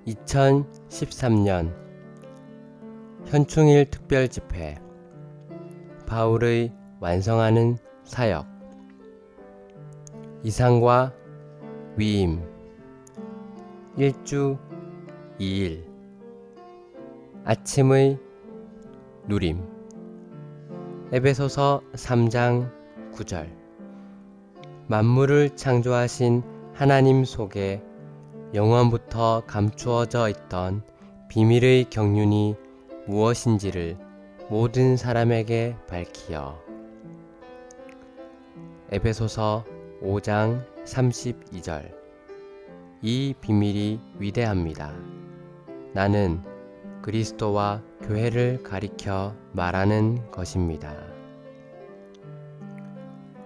2013년 현충일 특별집회 바울의 완성하는 사역 이상과 위임 1주 2일 아침의 누림 에베소서 3장 9절 만물을 창조하신 하나님 속에 영원부터 감추어져 있던 비밀의 경륜이 무엇인지를 모든 사람에게 밝히어. 에베소서 5장 32절 이 비밀이 위대합니다. 나는 그리스도와 교회를 가리켜 말하는 것입니다.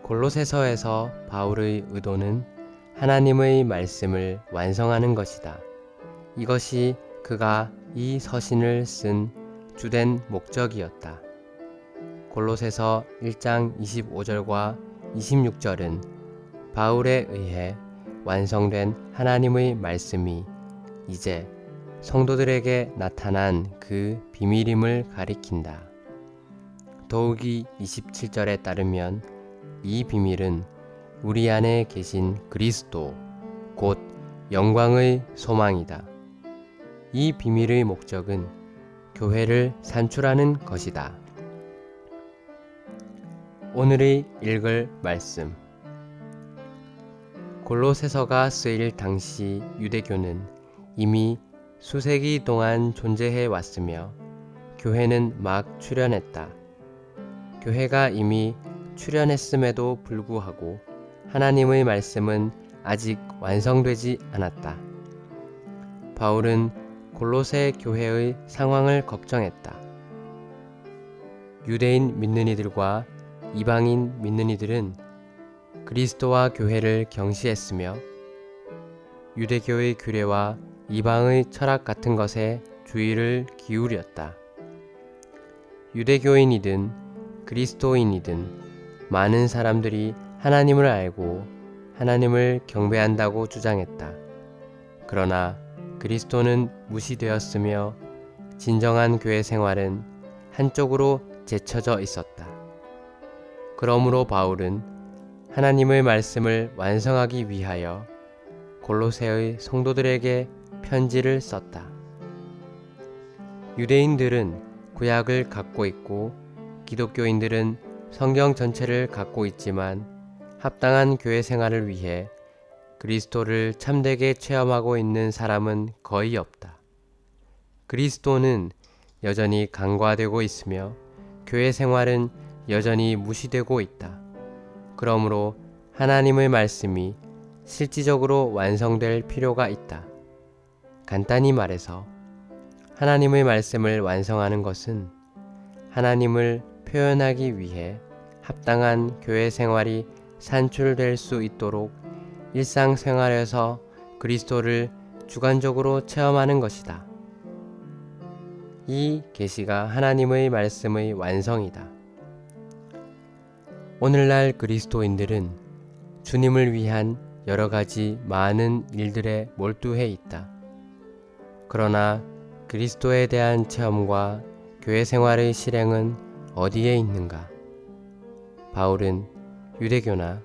골로새서에서 바울의 의도는 하나님의 말씀을 완성하는 것이다. 이것이 그가 이 서신을 쓴 주된 목적이었다. 골로새서 1장 25절과 26절은 바울에 의해 완성된 하나님의 말씀이 이제 성도들에게 나타난 그 비밀임을 가리킨다. 더욱이 27절에 따르면 이 비밀은 우리 안에 계신 그리스도, 곧 영광의 소망이다. 이 비밀의 목적은 교회를 산출하는 것이다. 오늘의 읽을 말씀 골로새서가 쓰일 당시 유대교는 이미 수세기 동안 존재해 왔으며 교회는 막 출현했다. 교회가 이미 출현했음에도 불구하고 하나님의 말씀은 아직 완성되지 않았다. 바울은 골로새 교회의 상황을 걱정했다. 유대인 믿는 이들과 이방인 믿는 이들은 그리스도와 교회를 경시했으며 유대교의 규례와 이방의 철학 같은 것에 주의를 기울였다. 유대교인이든 그리스도인이든 많은 사람들이 하나님을 알고 하나님을 경배한다고 주장했다. 그러나 그리스도는 무시되었으며 진정한 교회 생활은 한쪽으로 제쳐져 있었다. 그러므로 바울은 하나님의 말씀을 완성하기 위하여 골로새의 성도들에게 편지를 썼다. 유대인들은 구약을 갖고 있고 기독교인들은 성경 전체를 갖고 있지만 합당한 교회 생활을 위해 그리스도를 참되게 체험하고 있는 사람은 거의 없다. 그리스도는 여전히 간과되고 있으며 교회 생활은 여전히 무시되고 있다. 그러므로 하나님의 말씀이 실질적으로 완성될 필요가 있다. 간단히 말해서 하나님의 말씀을 완성하는 것은 하나님을 표현하기 위해 합당한 교회 생활이 산출될 수 있도록 일상생활에서 그리스도를 주관적으로 체험하는 것이다. 이 계시가 하나님의 말씀의 완성이다. 오늘날 그리스도인들은 주님을 위한 여러 가지 많은 일들에 몰두해 있다. 그러나 그리스도에 대한 체험과 교회 생활의 실행은 어디에 있는가? 바울은 유대교나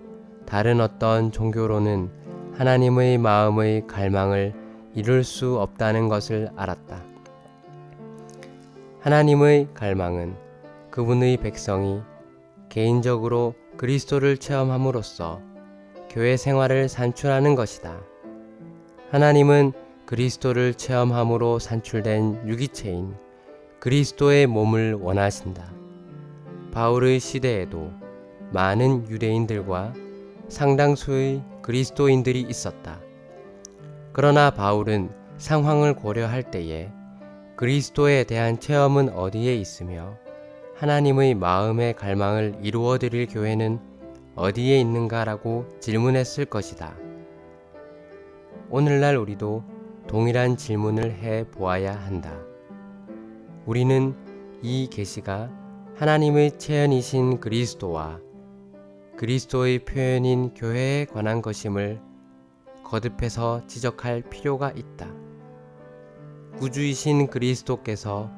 다른 어떤 종교로는 하나님의 마음의 갈망을 이룰 수 없다는 것을 알았다. 하나님의 갈망은 그분의 백성이 개인적으로 그리스도를 체험함으로써 교회 생활을 산출하는 것이다. 하나님은 그리스도를 체험함으로 산출된 유기체인 그리스도의 몸을 원하신다. 바울의 시대에도 많은 유대인들과 상당수의 그리스도인들이 있었다. 그러나 바울은 상황을 고려할 때에 그리스도에 대한 체험은 어디에 있으며 하나님의 마음의 갈망을 이루어 드릴 교회는 어디에 있는가라고 질문했을 것이다. 오늘날 우리도 동일한 질문을 해 보아야 한다. 우리는 이 계시가 하나님의 체현이신 그리스도와 그리스도의 표현인 교회에 관한 것임을 거듭해서 지적할 필요가 있다. 구주이신 그리스도께서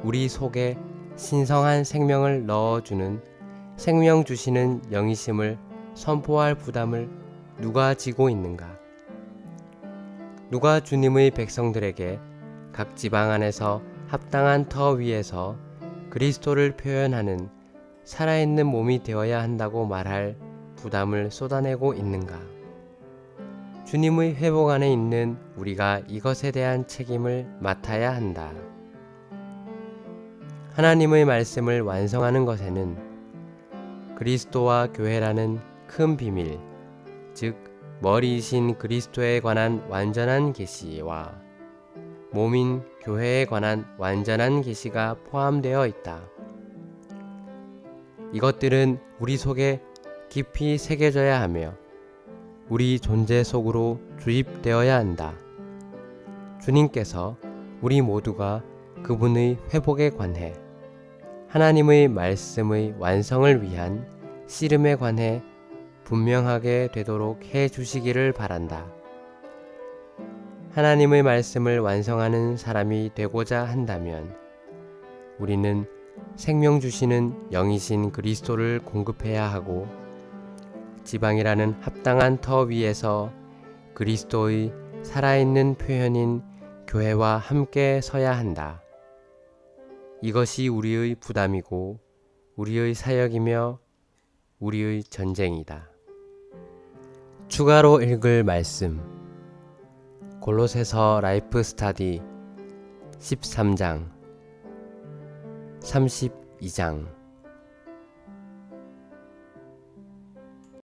우리 속에 신성한 생명을 넣어주는 생명 주시는 영이심을 선포할 부담을 누가 지고 있는가? 누가 주님의 백성들에게 각 지방 안에서 합당한 터 위에서 그리스도를 표현하는 살아있는 몸이 되어야 한다고 말할 부담을 쏟아내고 있는가? 주님의 회복 안에 있는 우리가 이것에 대한 책임을 맡아야 한다. 하나님의 말씀을 완성하는 것에는 그리스도와 교회라는 큰 비밀, 즉 머리이신 그리스도에 관한 완전한 계시와 몸인 교회에 관한 완전한 계시가 포함되어 있다. 이것들은 우리 속에 깊이 새겨져야 하며 우리 존재 속으로 주입되어야 한다. 주님께서 우리 모두가 그분의 회복에 관해 하나님의 말씀의 완성을 위한 씨름에 관해 분명하게 되도록 해 주시기를 바란다. 하나님의 말씀을 완성하는 사람이 되고자 한다면 우리는 생명 주시는 영이신 그리스도를 공급해야 하고 지방이라는 합당한 터 위에서 그리스도의 살아있는 표현인 교회와 함께 서야 한다. 이것이 우리의 부담이고 우리의 사역이며 우리의 전쟁이다. 추가로 읽을 말씀 골로새서 라이프 스타디 13장 32장